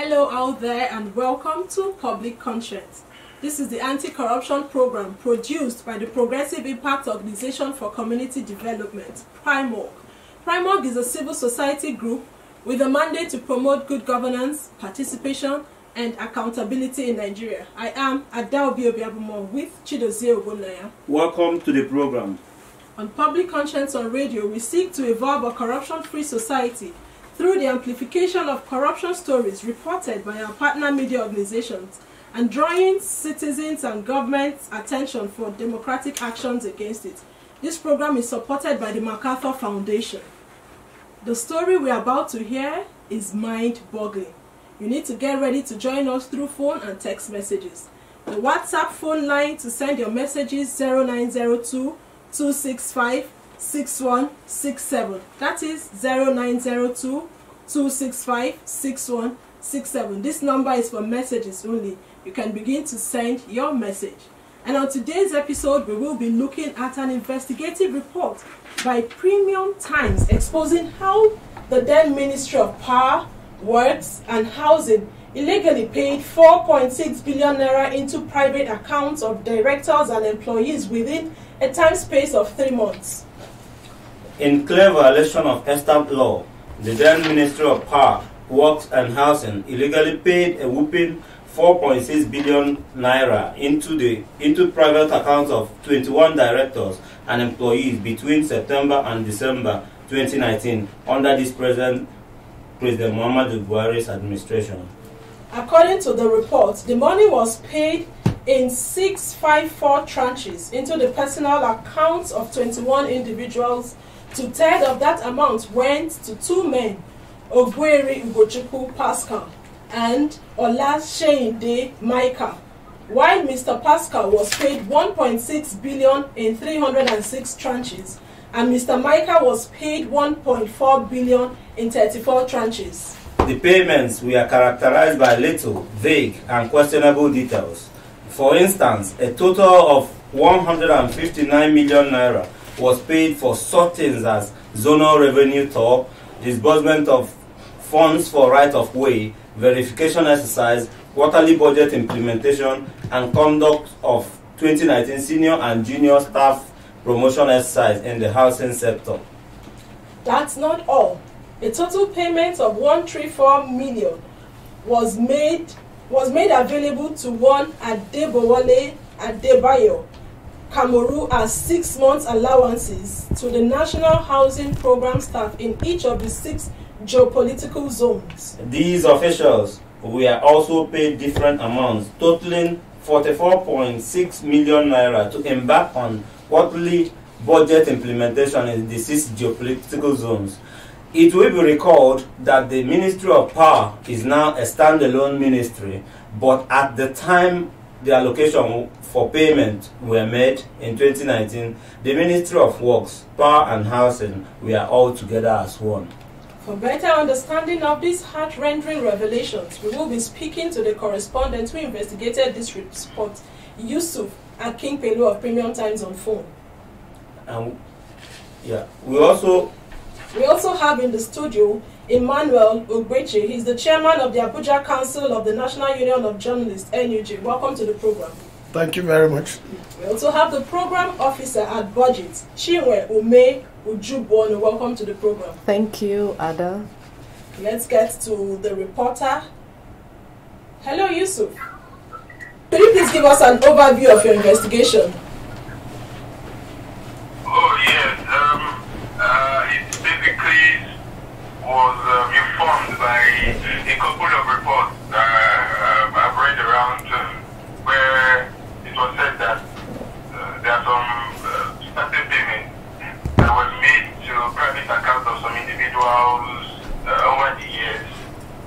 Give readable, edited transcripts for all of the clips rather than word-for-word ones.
Hello out there and welcome to Public Conscience. This is the anti-corruption program produced by the Progressive Impact Organization for Community Development, PRIMORG. PRIMORG is a civil society group with a mandate to promote good governance, participation, and accountability in Nigeria. I am Adaobi Obiabumo with Chidozie Ogunaya. Welcome to the program. On Public Conscience on Radio, we seek to evolve a corruption-free society through the amplification of corruption stories reported by our partner media organizations and drawing citizens and government's attention for democratic actions against it. This program is supported by the MacArthur Foundation. The story we are about to hear is mind-boggling. You need to get ready to join us through phone and text messages. The WhatsApp phone line to send your messages 0902 265 6167. That is 0902 265 6167. This number is for messages only. You can begin to send your message. And on today's episode, we will be looking at an investigative report by Premium Times exposing how the then Ministry of Power, Works and Housing illegally paid 4.6 billion naira into private accounts of directors and employees within a time space of 3 months. In clear violation of established law, the then Ministry of Power, Works and Housing illegally paid a whopping 4.6 billion naira into private accounts of 21 directors and employees between September and December 2019 under this President Muhammadu Buhari's administration. According to the report, the money was paid in 654 tranches into the personal accounts of 21 individuals. 2/3 of that amount went to 2 men, Ogweri Ugochukwu Pascal and Olaseyinde Michael, while Mr. Pascal was paid 1.6 billion in 306 tranches, and Mr. Michael was paid 1.4 billion in 34 tranches. The payments were characterized by little, vague, and questionable details. For instance, a total of 159 million naira was paid for such things as zonal revenue toll, disbursement of funds for right-of-way, verification exercise, quarterly budget implementation, and conduct of 2019 senior and junior staff promotion exercise in the housing sector. That's not all. A total payment of 134 million was made available to one Adebowale Adebayo Kamoru as 6 months allowances to the National Housing Program staff in each of the 6 geopolitical zones. These officials were also paid different amounts, totaling 44.6 million naira to embark on quarterly budget implementation in the 6 geopolitical zones. It will be recalled that the Ministry of Power is now a standalone ministry, but at the time the allocation for payment were made in 2019, the Ministry of Works, Power and Housing were all together as one. For better understanding of these heart-rending revelations, we will be speaking to the correspondent who investigated this report, Yusuf Akingpelu of Premium Times, on phone. We also have in the studio Emmanuel Ogbeche. He's the chairman of the Abuja Council of the National Union of Journalists, NUJ. Welcome to the program. Thank you very much. We also have the program officer at Budget, Chinwe Ume Ujubuonu. Welcome to the program. Thank you, Ada. Let's get to the reporter. Hello, Yusuf. Could you please give us an overview of your investigation? Oh, yes. It basically was informed by a couple of reports I've read around where it was said that there are some certain payments that were made to private accounts of some individuals over the years.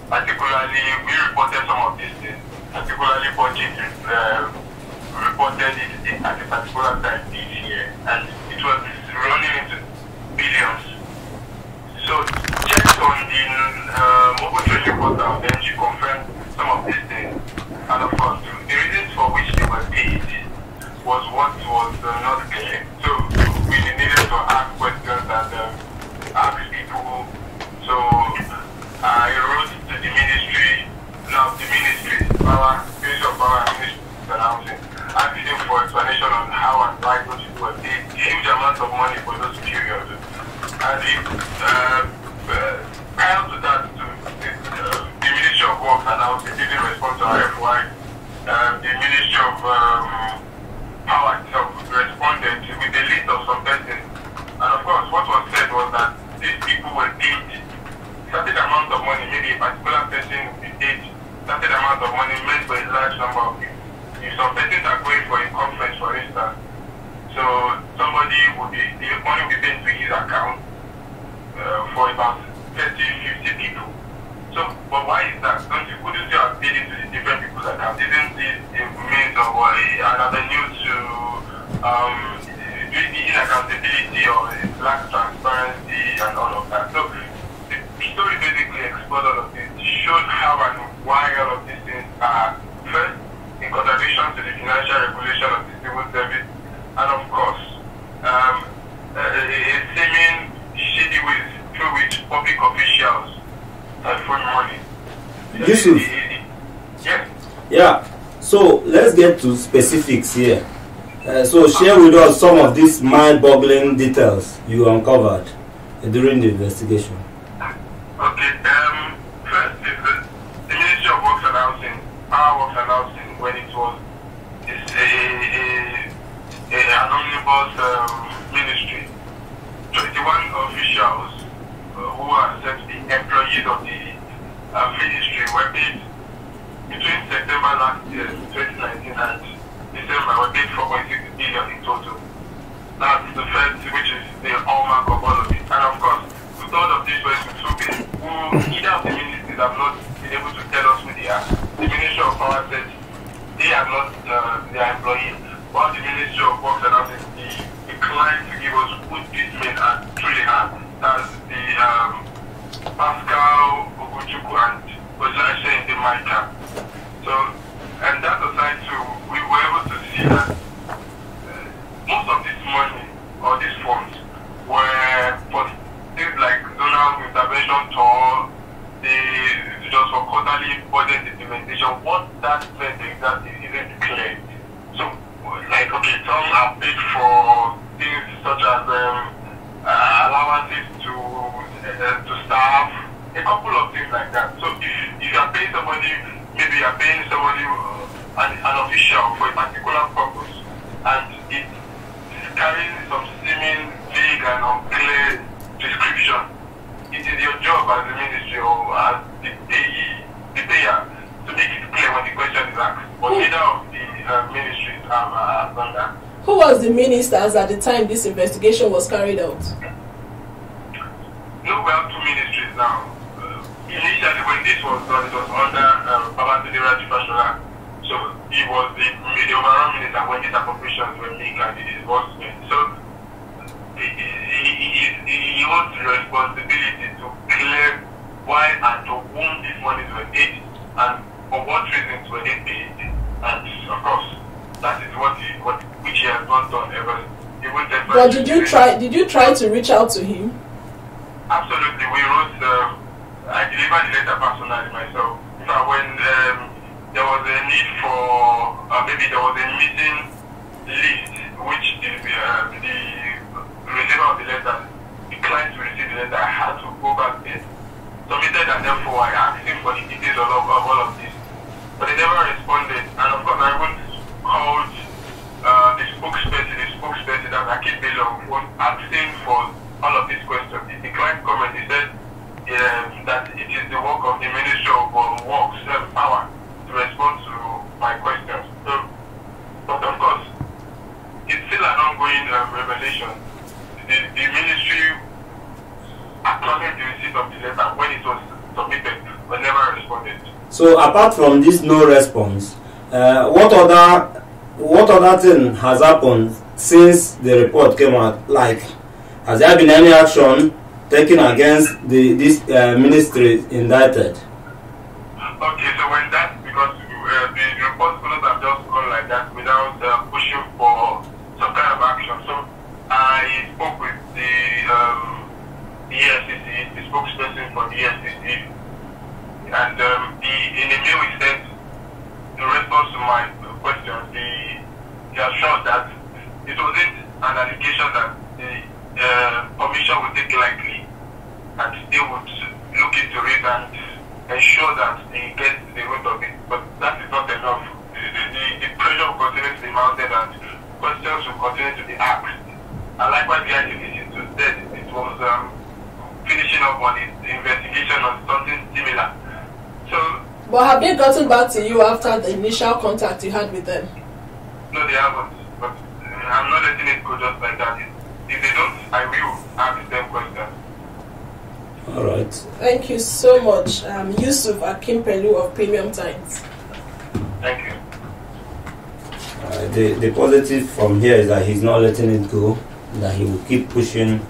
Particularly, we reported some of these things. Particularly, Budget reported it at a particular time this year, and it was running into billions. So, checked on the mobile training portal, then she confirmed some of these things. And of course, the reasons for which they were paid was what was not clear. So, we needed to ask questions and ask people. So, I wrote to the ministry Power, Ministry of Power and Ministry of Housing, asking for explanation on how and why those people were paid huge amounts of money for those periods. And prior to that, the Ministry of Works and Housing didn't respond to RFY. The Ministry of Power itself responded with a list of some persons. And of course, what was said was that these people were paid certain amount of money, maybe a particular person will be paid certain amount of money meant for a large number of people. If some persons are going for a conference, for instance, so somebody will be, the money will be paid to his account for about 30, 50 people. So, but why is that? Couldn't you have paid it to the different people's accounts? Isn't this a means of another new to the inaccountability or lack transparency and all of that? So, the story basically explored all of this, showed how and why all of these things are first in contradiction to the financial regulation of the civil service, and of course, a seeming shady ways through which public officials are throwing money. Yusuf. Yes. Yeah. So let's get to specifics here. So share with us some of these mind-boggling details you uncovered during the investigation. Okay. First is the Ministry of Works and Housing, Power Works and Housing, when it was an omnibus ministry. 21 officials who are said to be employees of the ministry were paid between September last year, 2019, and December, were paid 4.6 billion in total. That's the first, which is the hallmark of all of it. And of course, with all of this, who either of the ministries have not been able to tell us who they are. The Ministry of Power said they are not their employees, while the Ministry of Works and Housing declined to give us who these men are truly are. That's the Pascal Oguchukwu and Ojaise in the Maika. So, and that aside too, we were able to see that most of this money or these funds were for things like zonal intervention tour, just for quarterly budget implementation. What that meant exactly isn't clear. So, like, okay, some are paid for things such as allowances to staff, a couple of things like that. So if you are paying somebody, maybe you are paying somebody, an official for a particular purpose, and it is carrying some seeming vague and unclear description, it is your job as the ministry or as the payer to make it clear when the question is asked. But neither of the ministries have done that. Who was the ministers at the time this investigation was carried out? No, we have two ministries now. Initially, when this was done, it was under Fashola. So he was the overall minister when these appropriations were made and the disbursement. So he owns the responsibility to clear why and to whom these monies were paid and for what reasons were they paid. And of course, that is which he has not done ever. But did you try to reach out to him? Absolutely. We wrote, I delivered the letter personally myself. In fact, when there was a need for, maybe there was a missing list, which the receiver of the letter declined to receive the letter, I had to go back there, submitted an N4. I asked him for the details of all of this, but he never responded. And of course, I even called the spokesperson that Akid Belong was asking for all of these questions. He declined comment. He said that it is the work of the Ministry of Works and Power to respond to my questions. So, but of course, it's still an ongoing revelation. The ministry acknowledged the receipt of the letter when it was submitted, but never responded. So, apart from this no response, what other thing has happened since the report came out? Like, has there been any action taken against this ministry indicted? Okay, so when that, because the report could not have just gone like that without pushing for some kind of action. So I spoke with the EFCC, the spokesperson for the EFCC, and in the mail we sent, in response to my question, he assured that it wasn't an allegation that the commission would take lightly, and they would look into it and ensure that they get to the root of it. But that is not enough. The pressure will continue to be mounted and questions will continue to be asked. And likewise, the ICDC too said it was finishing up on its investigation on something similar. So, but have they gotten back to you after the initial contact you had with them? No, they haven't. But I'm not letting it go just like that. If they don't, I will ask them questions. All right. Thank you so much, Yusuf Akimpelu of Premium Times. Thank you. The positive from here is that he's not letting it go, that he will keep pushing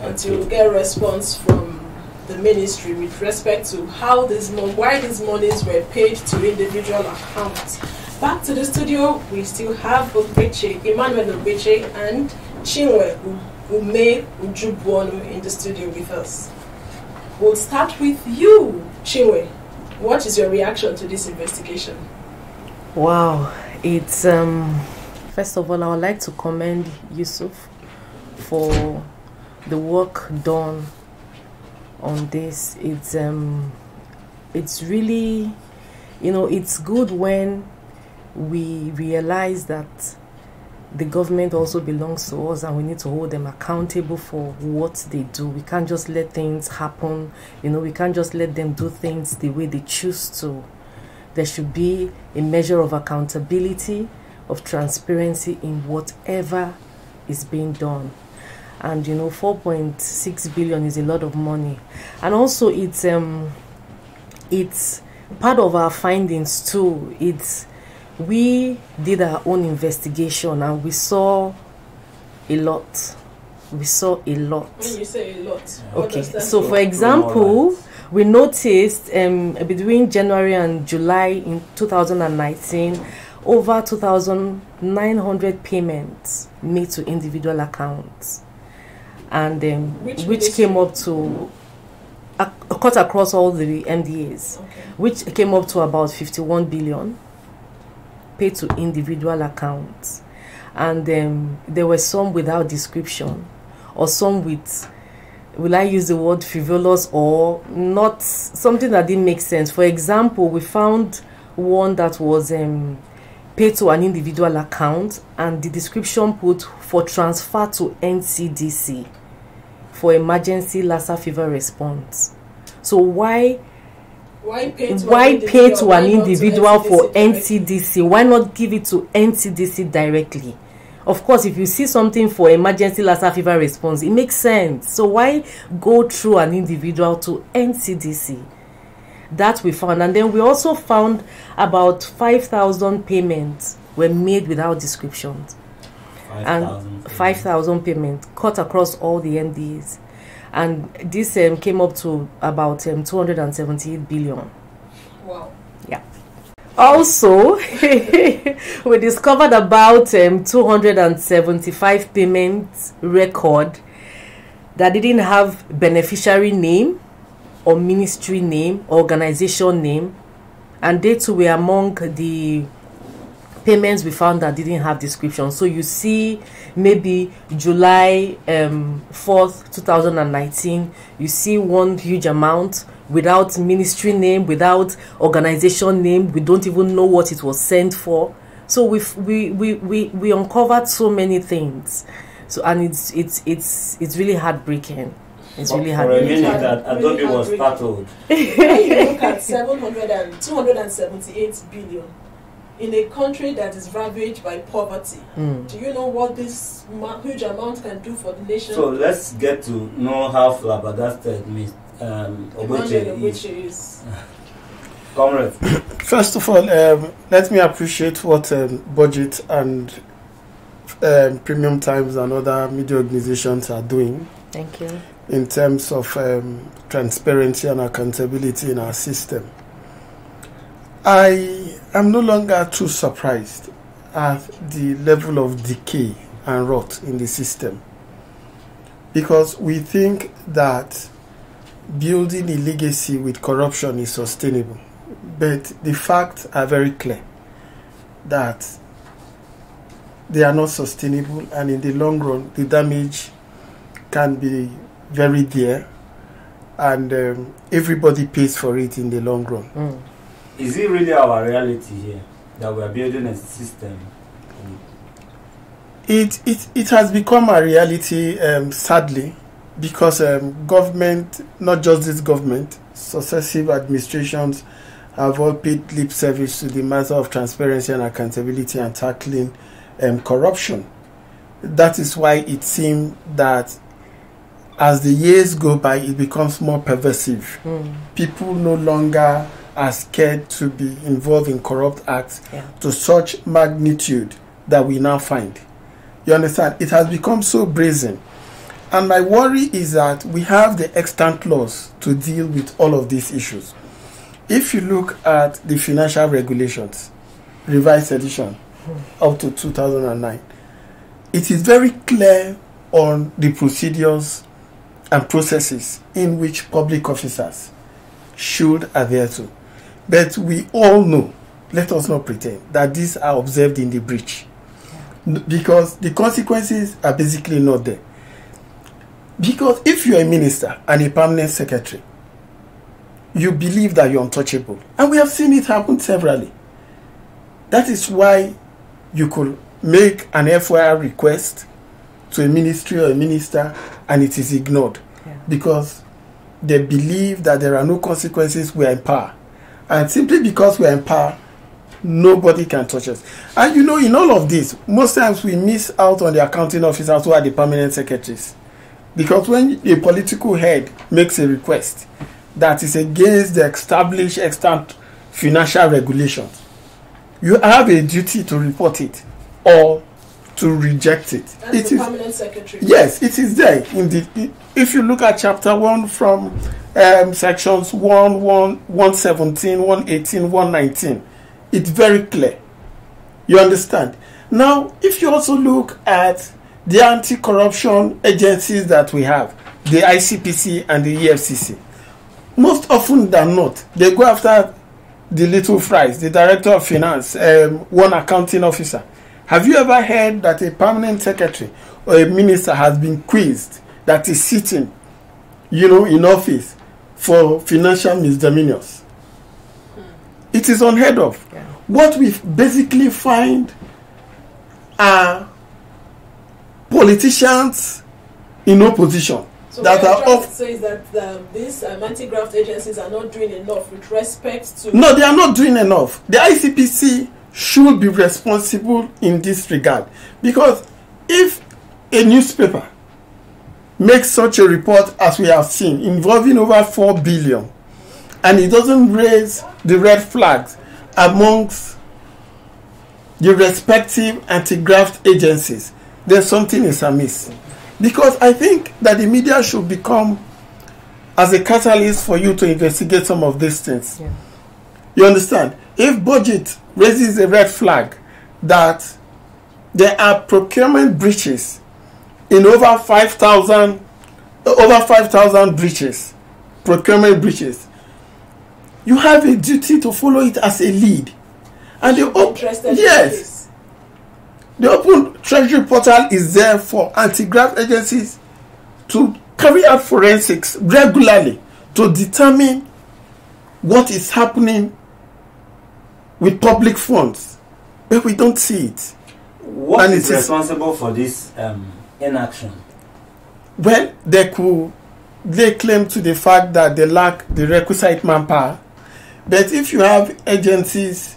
until we get a response from the ministry with respect to how why these monies were paid to individual accounts. Back to the studio, we still have Emmanuel Obeche and Chinwe Ume Ujubuonu in the studio with us. We'll start with you, Chinwe. What is your reaction to this investigation? Wow, it's first of all, I would like to commend Yusuf for the work done on this. It's really, it's good when we realize that the government also belongs to us and we need to hold them accountable for what they do. We can't just let things happen, we can't just let them do things the way they choose to. There should be a measure of accountability, of transparency in whatever is being done. And 4.6 billion is a lot of money. And also it's part of our findings too. We did our own investigation and we saw a lot. When you say a lot, okay, so for example, we noticed between January and July in 2019, over 2,900 payments made to individual accounts, and which came up to cut across all the MDAs, okay, which came up to about 51 billion paid to individual accounts. And there were some without description, or some with, will I use the word frivolous, or not, something that didn't make sense. For example, we found one that was paid to an individual account and the description put for transfer to NCDC for emergency Lassa fever response. So why pay to an individual for NCDC? Why not give it to NCDC directly? Of course, if you see something for emergency Lassa fever response, it makes sense. So why go through an individual to NCDC? That we found. And then we also found about 5,000 payments were made without descriptions. 5,000 payments cut across all the MDs. And this came up to about 278 billion. Wow. Yeah. Also, we discovered about 275 payments record that didn't have beneficiary name or ministry name, organization name, and they too were among the payments we found that didn't have description. So you see maybe July 4th, 2019, you see one huge amount without ministry name, without organization name. We don't even know what it was sent for. So we uncovered so many things. So, and it's really heartbreaking. It's really hard. For a minute, Adobe was startled. When you look at 278 billion in a country that is ravaged by poverty, do you know what this huge amount can do for the nation? So let's get to know how flabbergasted Ms. Obeche is. Comrade. First of all, let me appreciate what Budget and Premium Times and other media organizations are doing. Thank you. In terms of transparency and accountability in our system. I am no longer too surprised at the level of decay and rot in the system, because we think that building a legacy with corruption is sustainable. but the facts are very clear that they are not sustainable, and in the long run, the damage can be very dear, and everybody pays for it in the long run. Mm. Is it really our reality here that we are building a system? It has become a reality, sadly, because government, not just this government, successive administrations have all paid lip service to the matter of transparency and accountability and tackling corruption. That is why it seems that as the years go by, it becomes more pervasive. People no longer are scared to be involved in corrupt acts to such magnitude that we now find. You understand? It has become so brazen. And my worry is that we have the extant laws to deal with all of these issues. If you look at the financial regulations, revised edition, up to 2009, it is very clear on the procedures and processes in which public officers should adhere to. But we all know, let us not pretend, that these are observed in the breach. Because the consequences are basically not there. Because if you're a minister and a permanent secretary, you believe that you're untouchable. And we have seen it happen severally. That is why you could make an FYI request to a ministry or a minister and it is ignored. Because they believe that there are no consequences, we are in power. And simply because we are in power, nobody can touch us. And you know, in all of this, most times we miss out on the accounting officers who are the permanent secretaries. Because when a political head makes a request that is against the established extant financial regulations, you have a duty to report it or to reject it. That's the permanent secretary. Yes, it is there. If you look at chapter 1 from sections 117, 118, 119, it's very clear. You understand? Now, if you also look at the anti-corruption agencies that we have, the ICPC and the EFCC, most often than not, they go after the little fries, the director of finance, one accounting officer. Have you ever heard that a permanent secretary or a minister has been quizzed that is sitting, in office for financial misdemeanors? It is unheard of. Yeah. What we basically find are politicians in opposition. So that are says that these anti-graft agencies are not doing enough with respect to... No, they are not doing enough. The ICPC should be responsible in this regard. Because if a newspaper makes such a report as we have seen, involving over 4 billion, and it doesn't raise the red flags amongst the respective anti-graft agencies, then something is amiss. Because I think that the media should become as a catalyst for you to investigate some of these things. Yeah. You understand? If budget raises a red flag that there are procurement breaches in over 5,000 breaches, procurement breaches, you have a duty to follow it as a lead. And the open treasury portal is there for anti-graft agencies to carry out forensics regularly to determine what is happening with public funds. But we don't see it. What is responsible for this inaction? Well, they claim to the fact that they lack the requisite manpower. But if you have agencies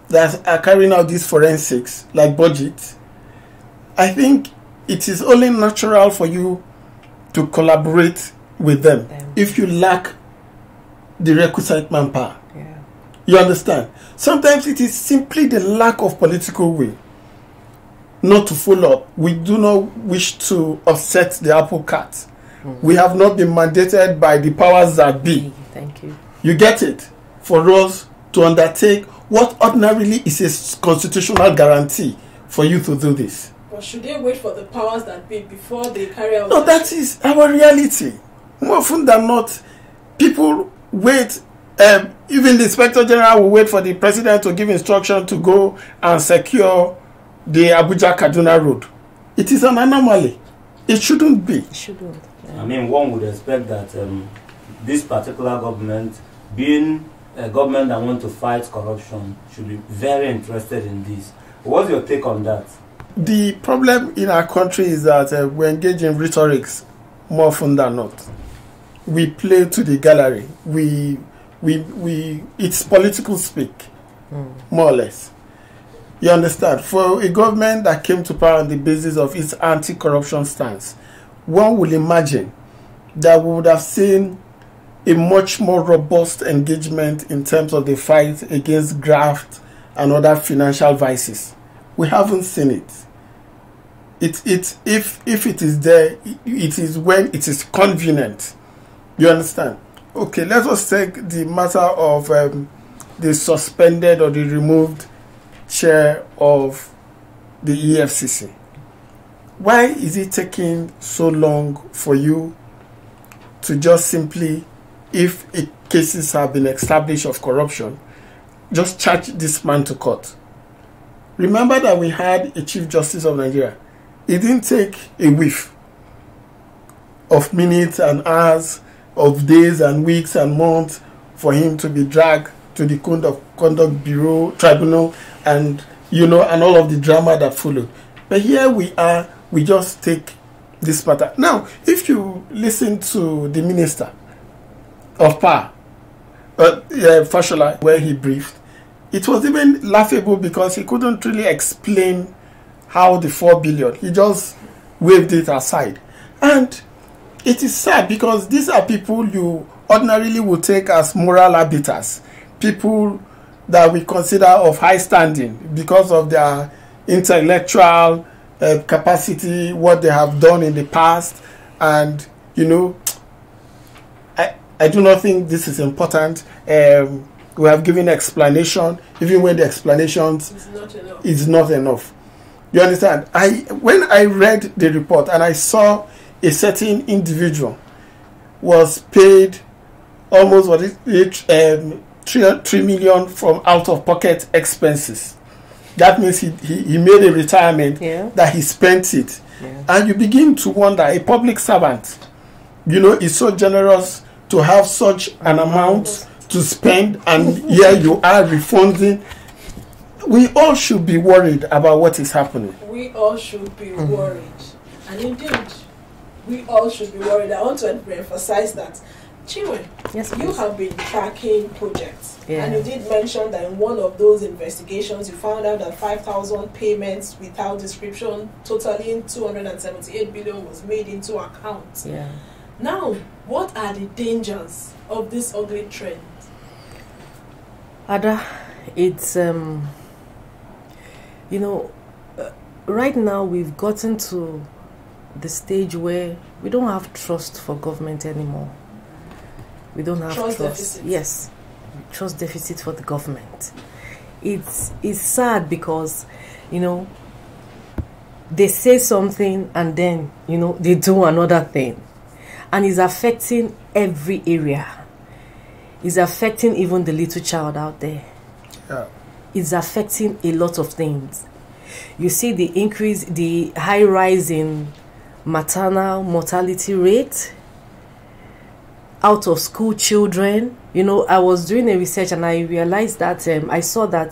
that are carrying out these forensics, like budget, I think it is only natural for you to collaborate with them if you lack the requisite manpower. Yeah. You understand? Sometimes it is simply the lack of political will not to follow up. We do not wish to upset the apple cart. Mm-hmm. We have not been mandated by the powers that be. Thank you. You get it? For us to undertake what ordinarily is a constitutional guarantee for you to do this. But should they wait for the powers that be before they carry out? No, that is our reality. More often than not, people wait Even the Inspector General will wait for the President to give instruction to go and secure the Abuja-Kaduna road. It is an anomaly. It shouldn't be. It shouldn't. Yeah. I mean, one would expect that this particular government, being a government that wants to fight corruption, should be very interested in this. What's your take on that? The problem in our country is that we engage in rhetorics more often than not. We play to the gallery. It's political speak, more or less. You understand? For a government that came to power on the basis of its anti-corruption stance, one will imagine that we would have seen a much more robust engagement in terms of the fight against graft and other financial vices. We haven't seen it. If it is there, it is when it is convenient. You understand? Okay, let us take the matter of the suspended or the removed chair of the EFCC. Why is it taking so long for you to just simply, if cases have been established of corruption, just charge this man to court? Remember that we had a Chief Justice of Nigeria. It didn't take a whiff of minutes and hours, of days and weeks and months for him to be dragged to the Conduct Bureau, Tribunal, and and all of the drama that followed. But here we are, we just take this matter. Now, if you listen to the Minister of Power, Fashola, where he briefed, it was even laughable because he couldn't really explain how the 4 billion, he just waved it aside. And it is sad because these are people you ordinarily would take as moral arbiters, people that we consider of high standing because of their intellectual capacity, what they have done in the past. And, I do not think this is important. We have given explanation, even when the explanations is not enough. You understand? When I read the report and I saw a certain individual was paid almost 3 million from out-of-pocket expenses. That means he made a retirement that he spent it. Yeah. And you begin to wonder, a public servant, is so generous to have such an amount to spend, and here you are refunding. We all should be worried about what is happening. We all should be worried. And indeed, we all should be worried. I want to emphasize that. Chinwe, yes, you have been tracking projects. Yeah. And you did mention that in one of those investigations, you found out that 5,000 payments without description, totaling 278 billion, was made into accounts. Yeah. Now, what are the dangers of this ugly trend? Ada, it's, right now we've gotten to the stage where we don't have trust for government anymore. We don't have trust. Deficit. Yes, trust deficit for the government. It's sad because, they say something and then, they do another thing. And it's affecting every area. It's affecting even the little child out there. Yeah. It's affecting a lot of things. You see the high rise in maternal mortality rate, out of school children. I was doing a research and I realized that I saw that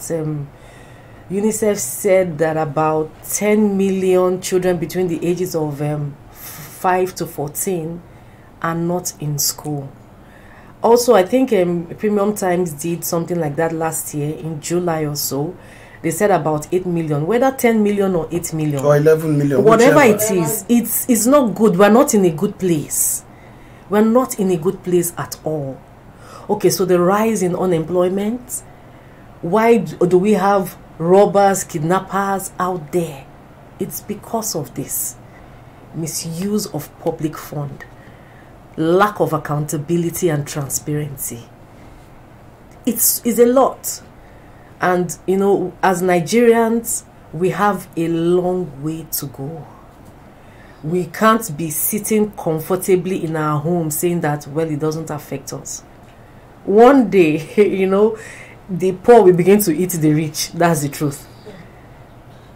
UNICEF said that about 10 million children between the ages of 5 to 14 are not in school. Also, I think Premium Times did something like that last year in July or so. They said about 8 million, whether 10 million or 8 million. Or 11 million. Whatever it is, it's not good. We're not in a good place. We're not in a good place at all. Okay, so the rise in unemployment. Why do we have robbers, kidnappers out there? It's because of this. Misuse of public fund. Lack of accountability and transparency. It's a lot. And, as Nigerians, we have a long way to go. We can't be sitting comfortably in our home saying that, well, it doesn't affect us. one day, you know, the poor will begin to eat the rich. That's the truth.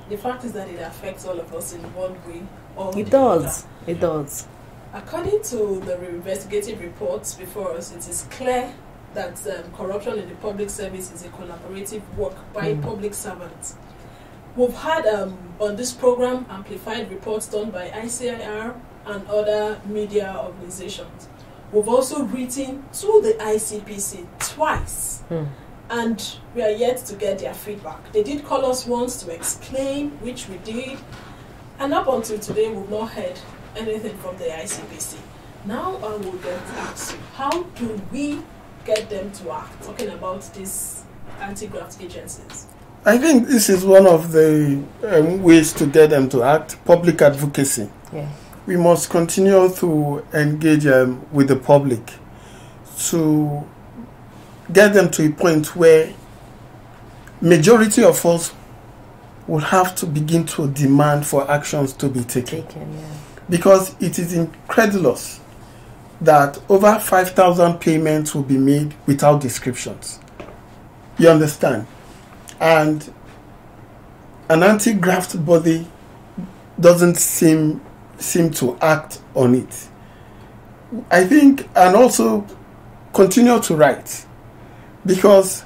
The fact is that it affects all of us in one way or it does. Other. It does. According to the investigative reports before us, it is clear that corruption in the public service is a collaborative work by public servants. We've had on this program amplified reports done by ICIR and other media organizations. We've also written to the ICPC twice, and we are yet to get their feedback. They did call us once to explain, which we did, and up until today we've not heard anything from the ICPC. Now I will get to ask you, how do we get them to act, talking about these anti-graft agencies? I think this is one of the ways to get them to act, public advocacy. Yeah. We must continue to engage with the public to get them to a point where majority of us will have to begin to demand for actions to be taken. Because it is incredulous that over 5,000 payments will be made without descriptions. You understand? And an anti-graft body doesn't seem to act on it. I think, and also continue to write, because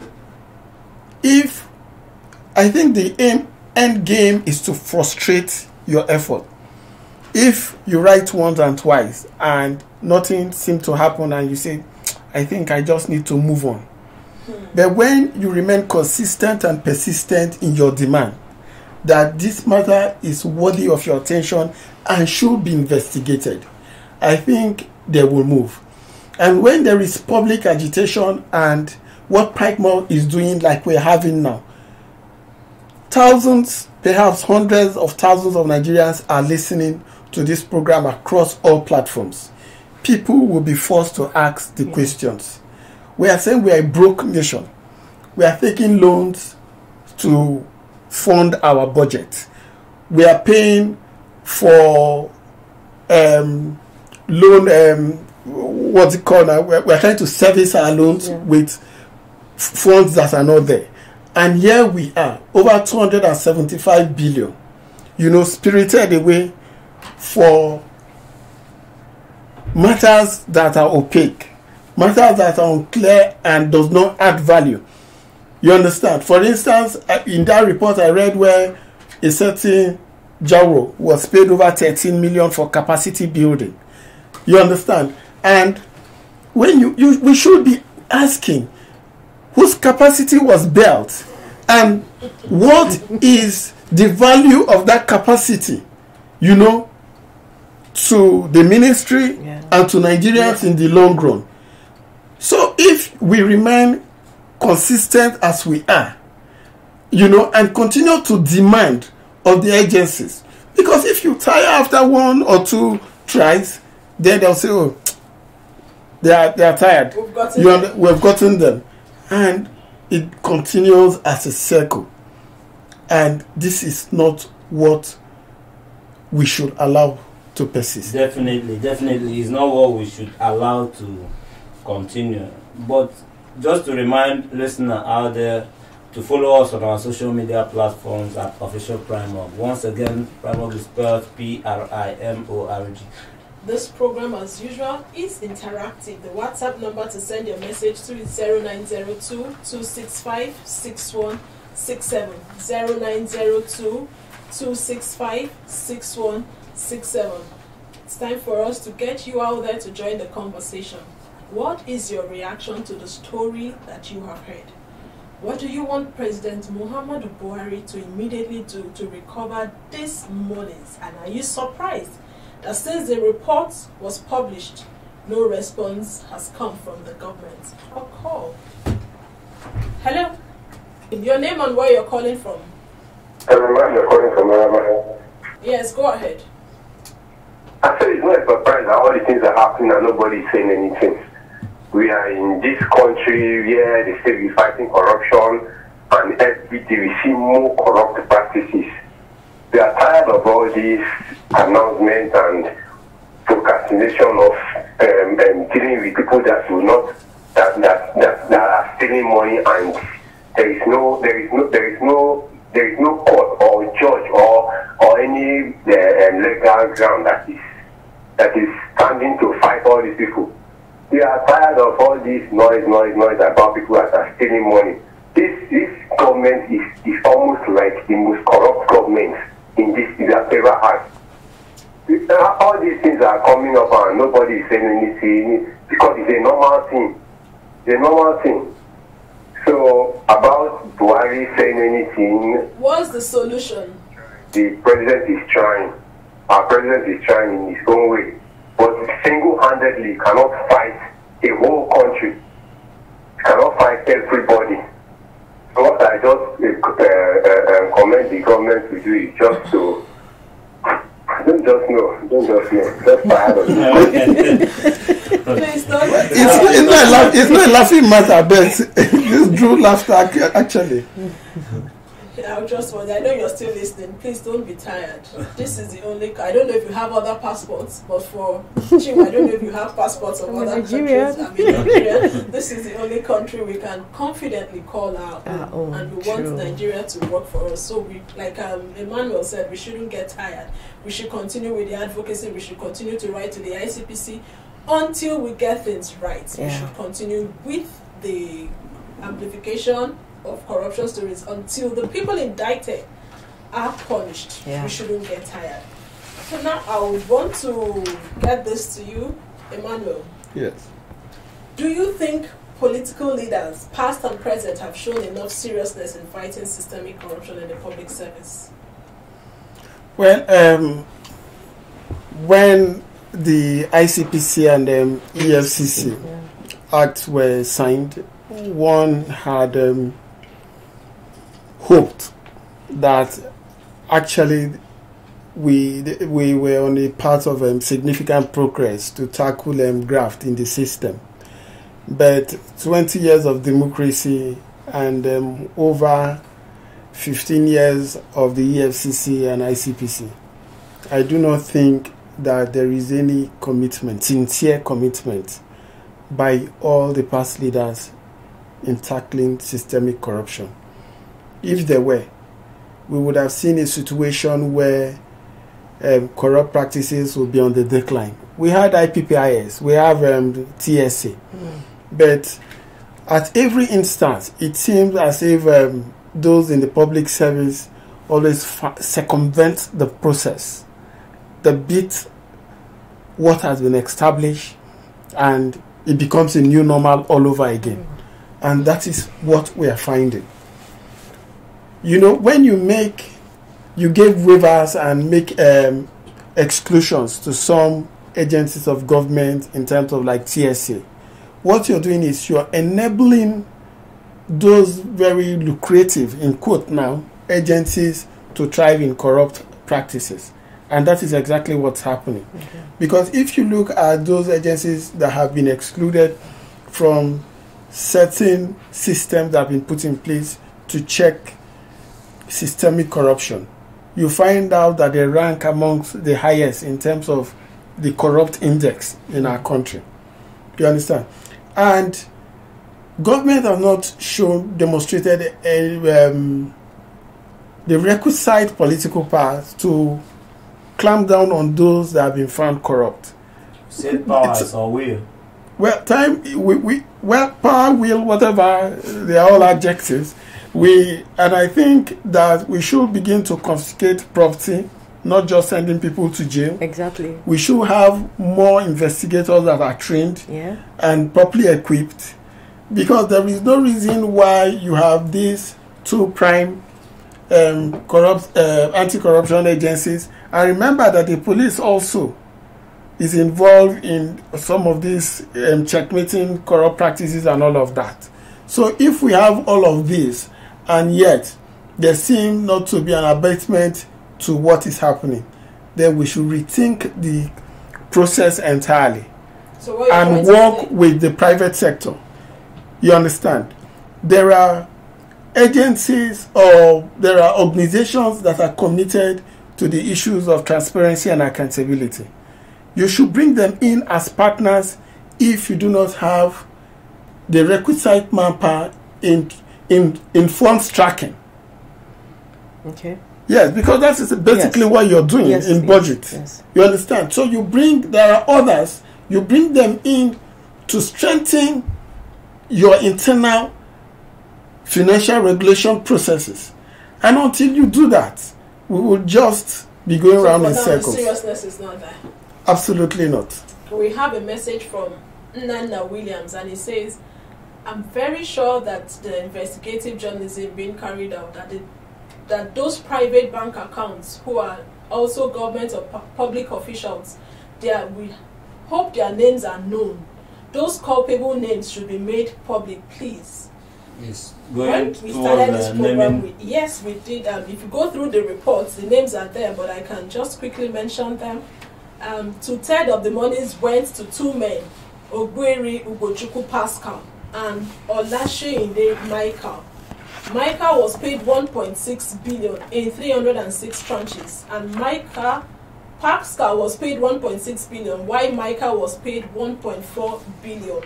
I think the end game is to frustrate your effort. If you write once and twice and nothing seems to happen and you say, I think I just need to move on. But when you remain consistent and persistent in your demand that this matter is worthy of your attention and should be investigated, I think they will move. And when there is public agitation and what Pragma is doing like we're having now, thousands, perhaps hundreds of thousands of Nigerians are listening to this program across all platforms. People will be forced to ask the questions. We are saying we are a broke nation. We are taking loans to fund our budget. We are paying for loan, what's it called now? We're trying to service our loans with funds that are not there. And here we are, over 275 billion, spirited away for matters that are opaque, matters that are unclear and does not add value. You understand? For instance, in that report I read where a certain Jaro was paid over 13 million for capacity building. You understand? And when we should be asking whose capacity was built and what is the value of that capacity, to the ministry and to Nigerians in the long run. So if we remain consistent as we are, and continue to demand of the agencies, because if you tire after one or two tries, then they'll say, oh, they are tired. We've gotten them. And it continues as a circle. And this is not what we should allow to persist. Definitely is not what we should allow to continue. But just to remind listeners out there to follow us on our social media platforms at Official Primorg. Once again, Primorg is spelled P-R-I-M-O-R-G. This program, as usual, is interactive. The WhatsApp number to send your message to is 0902-265-6167. 0902-265-6167. It's time for us to get you out there to join the conversation. What is your reaction to the story that you have heard? What do you want President Muhammadu Buhari to immediately do to recover these monies? And are you surprised that since the report was published, no response has come from the government? Or call. Hello? Your name and where you're calling from? You're calling from Yes, go ahead. Actually, it's not a surprise that all the things are happening and nobody is saying anything. We are in this country where they say we're fighting corruption, and every day we see more corrupt practices. We are tired of all these announcements and procrastination of dealing with people that will not that are stealing money, and there is no court or judge or any legal ground that is standing to fight all these people. We are tired of all this noise about people that are stealing money. This government is almost like the most corrupt government in this we have ever had. All these things are coming up and nobody is saying anything because it's a normal thing. It's a normal thing. So about Buhari saying anything, what's the solution? The president is trying. Our president is trying in his own way, but single-handedly cannot fight a whole country. Cannot fight everybody. So what I just commend the government to do is just to don't just know. Just tired of it. It's not a laughing matter, but this drew laughter actually. I just wonder, I know you're still listening. Please don't be tired. This is the only. I don't know if you have other passports, but for Jim, I don't know if you have passports of other countries. I mean, Nigeria. This is the only country we can confidently call our own, and we want Nigeria to work for us. So we, like Emmanuel said, we shouldn't get tired. We should continue with the advocacy. We should continue to write to the ICPC until we get things right. We should continue with the amplification of corruption stories until the people indicted are punished. We shouldn't get tired. So now I would want to get this to you, Emmanuel. Yes. Do you think political leaders, past and present, have shown enough seriousness in fighting systemic corruption in the public service? Well, when the ICPC and EFCC acts were signed, one had hoped that actually we were on a path of significant progress to tackle graft in the system. But 20 years of democracy and over 15 years of the EFCC and ICPC, I do not think that there is any commitment, sincere commitment, by all the past leaders in tackling systemic corruption. If there were, we would have seen a situation where corrupt practices would be on the decline. We had IPPIS, we have TSA, but at every instance, it seems as if those in the public service always circumvent the process, the bit what has been established, and it becomes a new normal all over again. And that is what we are finding. You know, when you give waivers and make exclusions to some agencies of government in terms of like TSA, what you're doing is you're enabling those very lucrative, in quote now, agencies to thrive in corrupt practices. And that is exactly what's happening. Because if you look at those agencies that have been excluded from certain systems that have been put in place to check systemic corruption, you find out that they rank amongst the highest in terms of the corrupt index in our country. You understand? And government has not demonstrated the requisite political power to clamp down on those that have been found corrupt. Said power is or will. Well, power, will, whatever, they are all adjectives. And I think that we should begin to confiscate property, not just sending people to jail. Exactly. We should have more investigators that are trained and properly equipped, because there is no reason why you have these two prime anti-corruption agencies. And remember that the police also is involved in some of these checkmating corrupt practices and all of that. So if we have all of this, and yet there seems not to be an abatement to what is happening, then we should rethink the process entirely and work with the private sector. You understand? There are agencies or there are organizations that are committed to the issues of transparency and accountability. You should bring them in as partners if you do not have the requisite manpower in funds tracking. Okay. Yes, because that is basically what you're doing in budget. Yes. You understand? So there are others, you bring them in to strengthen your internal financial regulation processes. And until you do that, we will just be going around in circles. The seriousness is not there. Absolutely not. We have a message from Nana Williams, and he says, I'm very sure that the investigative journalism being carried out, that those private bank accounts who are also government or public officials, we hope their names are known. Those culpable names should be made public, please. Yes. When we started this program, yes, we did. If you go through the reports, the names are there, but I can just quickly mention them. 2/3 of the monies went to two men, Ogweri Ugochukwu Pascal and Olashinde Michael. Michael was paid 1.6 billion in 306 tranches, and Pascal was paid 1.6 billion, while Michael was paid 1.4 billion.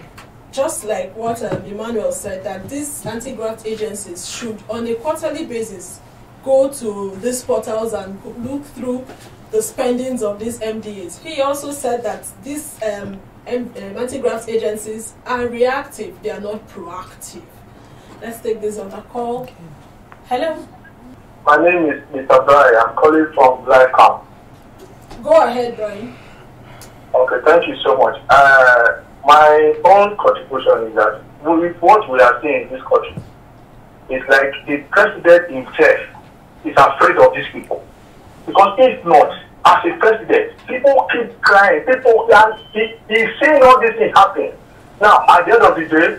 Just like what Emmanuel said, that these anti-graft agencies should, on a quarterly basis, go to these portals and look through the spendings of these MDAs. He also said that these anti-graft agencies are reactive, they are not proactive. Let's take this other call. Okay. Hello? My name is Mr. Brian. I'm calling from Blackcamp. Go ahead, Brian. Okay, thank you so much. My own contribution is that with what we are seeing in this country, it's like the president himself is afraid of these people. Because if not, as a president, people keep crying. He's seeing all these things happen. Now, at the end of the day,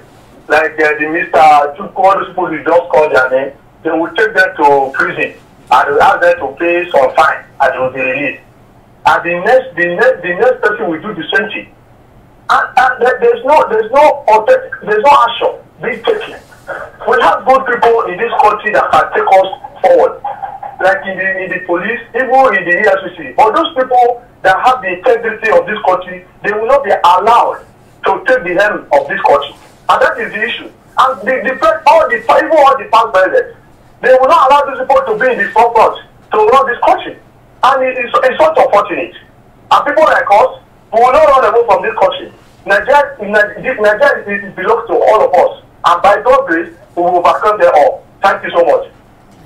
like the Mr. Chukwu, all those people who just call their name, they will take them to prison and will ask them to pay some fine and they will be released. And the next person will do the same thing. And there's no action being taken. We have good people in this country that can take us forward, like in the police, even in the EFCC. But those people that have the integrity of this country, they will not be allowed to take the helm of this country, and that is the issue. And even all the past presidents, they will not allow these people to be in the forefront to run this country, and it's so unfortunate. And people like us, we will not run away from this country. Nigeria belongs to all of us, and by God's grace, we will overcome them all. Thank you so much.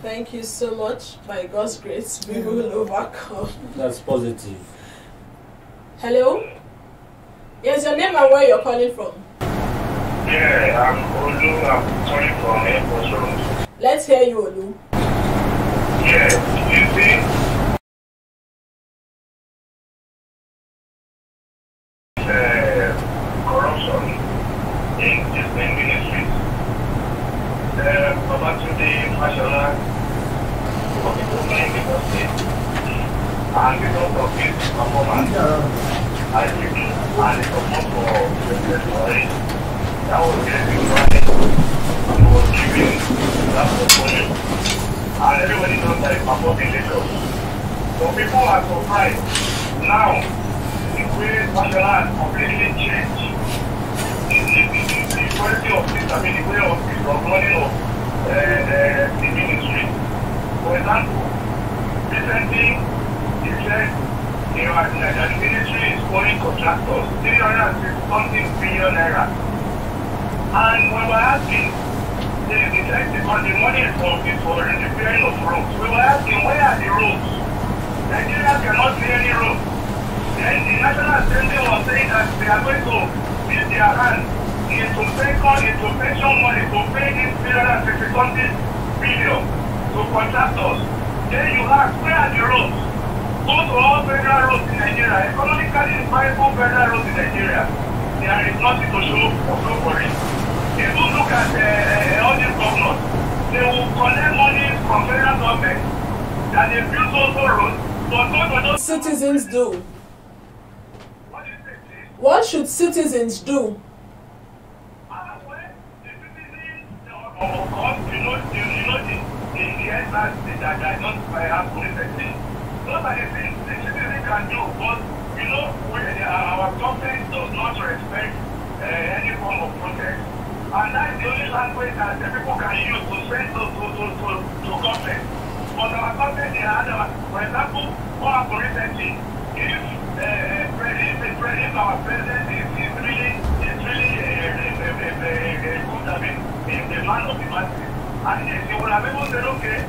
Thank you so much. By God's grace, we will overcome. That's positive. Hello? Yes, your name and where you're calling from? Yeah, I'm Olu. I'm calling from N4.6. Let's hear you, Olu. Yeah, you see, corruption in different ministries. Fashola was the governor in Lagos State, and because of his performance, I think, and the support for President Buhari, that was getting running and was giving that portfolio. And everybody knows that it's performing Lagos. So people are surprised now. The way Fashola has completely changed the quality of this, the way of the running of the ministry. For example, recently he said that the ministry is owing contractors 360 billion naira. And when we were asking, they said because the money is for the repairing of roads. We were asking, where are the roads? Nigeria cannot see any roads. Then the National Assembly was saying that they are going to use their hands into pension money to pay this 360 billion to contractors. Then you ask, where are the roads? Go to all federal roads in Nigeria, economically viable federal roads in Nigeria. There is nothing to show for it. If you look at all these governors, they will collect money from federal government that they build also roads, but go to those citizens do. What should citizens do? Of course, the experts that don't have policy. Those are the things the citizen can do, but our government does not respect any form of protest. way that the people can use to send to government. But our government, for example, what happened recently, if our president is really a man of the masses, at least he would have able to say, okay,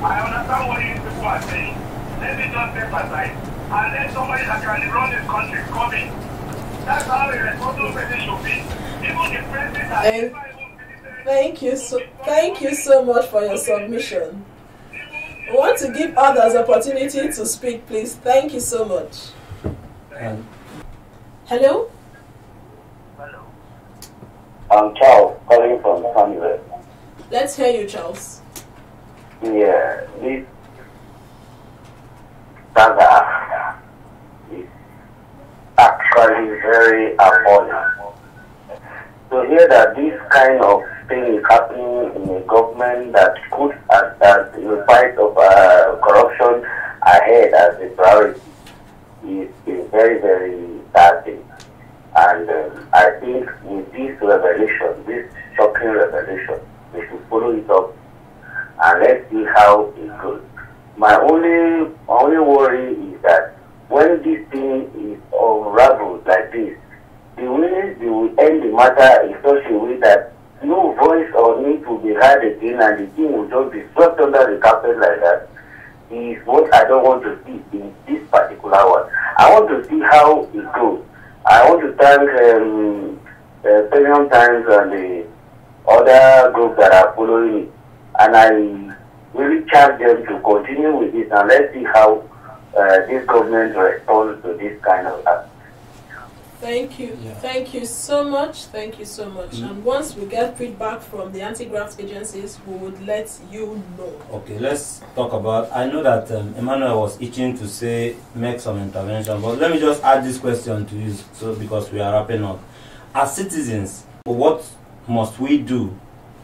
I understand what you people are saying. Let me just step aside and let somebody that can run this country come in. That's how a responsible person should be. Even the president has never even visited. Thank you so much for your submission. I want to give others opportunity to speak, please. Thank you so much. Hello? Hello. I'm Charles, calling from Sunnyvale. Let's hear you, Charles. Yeah, this saga is actually very appalling. To hear that this kind of thing is happening in a government that puts the fight of corruption ahead as a priority is a very, very bad thing. And I think with this revelation, this shocking revelation, we should follow it up and let's see how it goes. My only worry is that when this thing is unraveled like this, the way they will end the matter in such a way that no voice or need to be heard again and the thing will just be swept under the carpet like that is what I don't want to see in this particular one. I want to see how it goes. I want to thank Premium Times and the other groups that are following it. And I really charge them to continue with this and let's see how this government responds to this kind of act. Thank you. Yeah. Thank you so much. Thank you so much. And once we get feedback from the anti-graft agencies, we would let you know. Okay, let's talk about, I know that Emmanuel was itching to say, make some intervention, but let me just add this question to you, so because we are wrapping up. As citizens, what must we do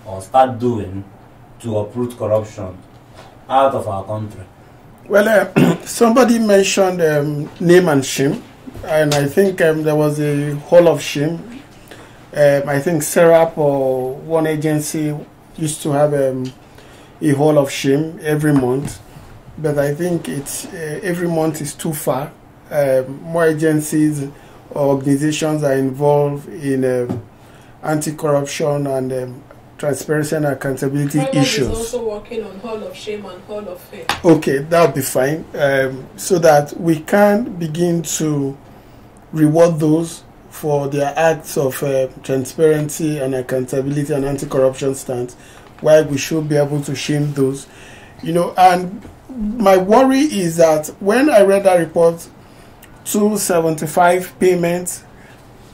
or start doing to uproot corruption out of our country? Well, somebody mentioned name and shame. And I think there was a hall of shame. I think SERAP or one agency used to have a hall of shame every month. But I think it's every month is too far. More agencies or organizations are involved in anti-corruption and transparency and accountability issues. Is also working on Hall of Shame and Hall of Fame. Okay, that'll be fine. So that we can begin to reward those for their acts of transparency and accountability and anti-corruption stance, while we should be able to shame those. You know, and my worry is that when I read that report, 275 payments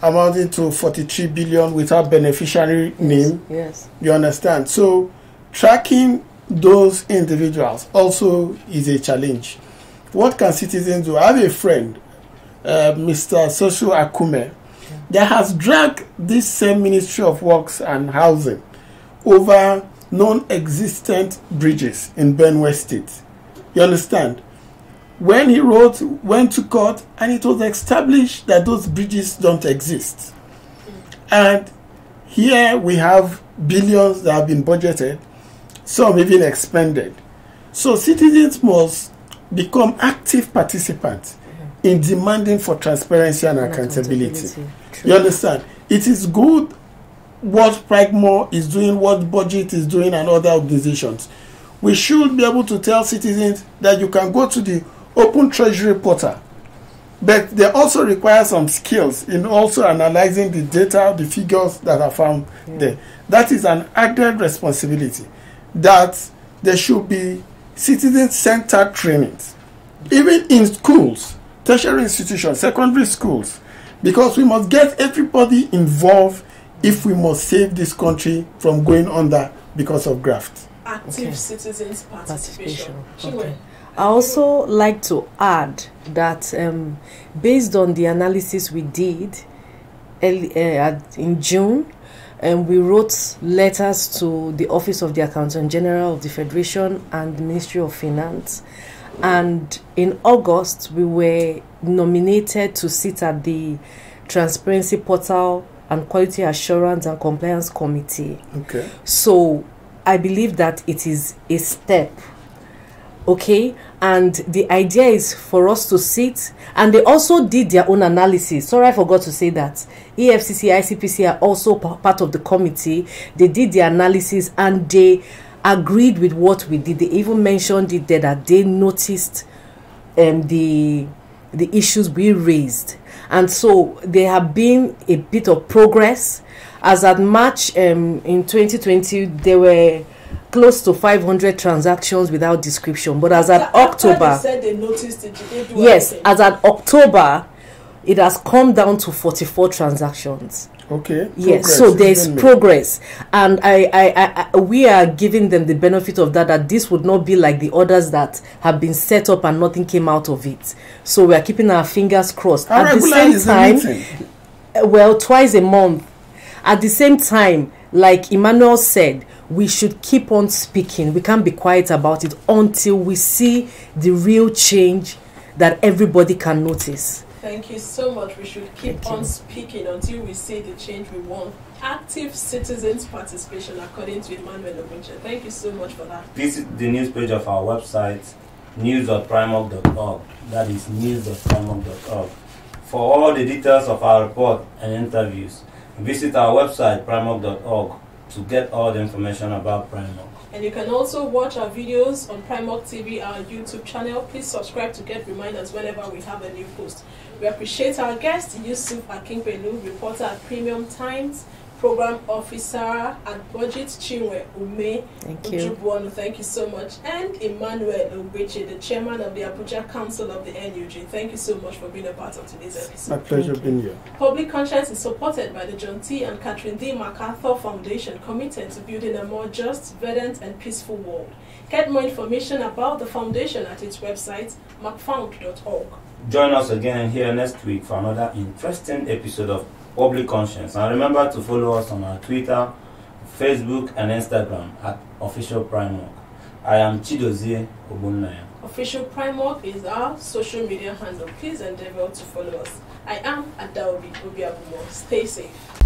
amounting to 43 billion without beneficiary name. Yes. You understand? So tracking those individuals also is a challenge. What can citizens do? I have a friend, Mr. Sosu Akume, that has dragged this same Ministry of Works and Housing over non-existent bridges in Benue State. You understand? When he went to court, and it was established that those bridges don't exist. And here we have billions that have been budgeted, some even expended. So citizens must become active participants in demanding for transparency and accountability. You understand? It is good what Pragmore is doing, what Budget is doing, and other organizations. We should be able to tell citizens that you can go to the Open Treasury portal, but they also require some skills in also analyzing the data, the figures that are found there. That is an added responsibility, that there should be citizen-centered trainings, even in schools, tertiary institutions, secondary schools, because we must get everybody involved if we must save this country from going under because of graft. Active citizens participation. Okay. I also like to add that based on the analysis we did in June, we wrote letters to the Office of the Accountant General of the Federation and the Ministry of Finance. And in August, we were nominated to sit at the Transparency Portal and Quality Assurance and Compliance Committee. Okay. So I believe that it is a step. Okay, and the idea is for us to sit, and they also did their own analysis. Sorry, I forgot to say that EFCC, ICPC are also part of the committee. They did the analysis and they agreed with what we did. They even mentioned it there that they noticed the issues we raised, and so there have been a bit of progress. As at March in 2020, there were close to 500 transactions without description, but as at October, they said they noticed it, they do yes, anything. as at October, it has come down to 44 transactions. Okay. Yes, so there is progress, and we are giving them the benefit of that this would not be like the others that have been set up and nothing came out of it. So we are keeping our fingers crossed. How at the same time, well, twice a month. At the same time, like Emmanuel said, we should keep on speaking. We can't be quiet about it until we see the real change that everybody can notice. Thank you so much. We should keep on speaking until we see the change we want. Active citizens' participation, according to Emmanuel Ogunche. Thank you so much for that. Visit the news page of our website, news.primark.org. That is news.primark.org. For all the details of our report and interviews, visit our website, primark.org, to get all the information about Primark. And you can also watch our videos on Primark TV, our YouTube channel. Please subscribe to get reminders whenever we have a new post. We appreciate our guest, Yusuf Akinpelu, reporter at Premium Times, program officer at Budget, Chinwe Ume. Thank you. Thank you so much. And Emmanuel Ogbeche, the chairman of the Abuja Council of the NUJ. Thank you so much for being a part of today's episode. My pleasure being here. Public Conscience is supported by the John T. and Catherine D. MacArthur Foundation, committed to building a more just, verdant, and peaceful world. Get more information about the foundation at its website, macfound.org. Join us again here next week for another interesting episode of Public Conscience. And remember to follow us on our Twitter, Facebook, and Instagram at Official Primark. I am Chidozie Obunnaya. Official Primark is our social media handle. Please endeavor to follow us. I am Adaobi Obiabumo. Stay safe.